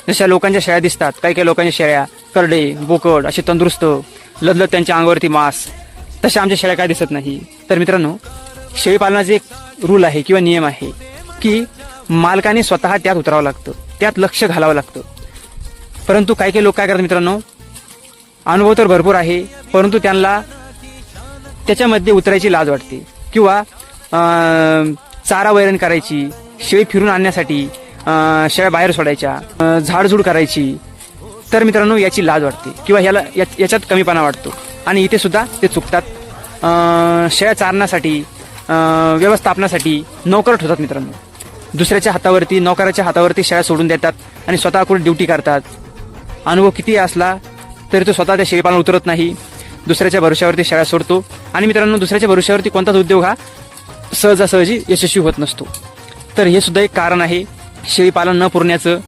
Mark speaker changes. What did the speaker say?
Speaker 1: जशा लोकांच्या शेळ्या दिसतात, काही काही लोकांच्या शेळ्या करडे बोकड असे तंदुरुस्त लदलत त्यांच्या अंगावरती मांस, तशा आमच्या शेळ्या काय दिसत नाही. तर मित्रांनो, शेळी पालनाचे एक रूल आहे किंवा नियम आहे की मालकाने स्वतः त्यात उतरावं लागतं, त्यात लक्ष घालावं लागतं. परंतु काही काही लोक काय करतात मित्रांनो, अनुभव तर भरपूर आहे परंतु त्यांना त्याच्यामध्ये उतरायची लाज वाटते किंवा चारा वैरण करायची, शेळी फिरून आणण्यासाठी शेळ्या बाहेर सोडायच्या, झाडझूड करायची, तर मित्रांनो याची लाज वाटते किंवा याच्यात कमीपणा वाटतो आणि इथे सुद्धा ते चुकतात. शेळ्या चारण्यासाठी व्यवस्थापनासाठी नोकर ठेवतात मित्रांनो. दुसऱ्याच्या हातावरती, नोकराच्या हातावरती शेळ्या सोडून देतात आणि स्वतः कुठे ड्युटी करतात. अनुभव किती असला तरी तो स्वतः त्या शेळीपालन उतरत नाही, दुसऱ्याच्या भरोश्यावरती शेळ्या सोडतो. आणि मित्रांनो, दुसऱ्याच्या भरोश्यावरती कोणताच उद्योग हा सहजासहजी यशस्वी होत नसतो. तर हे सुद्धा एक कारण आहे शेळीपालन न पुरण्याचं.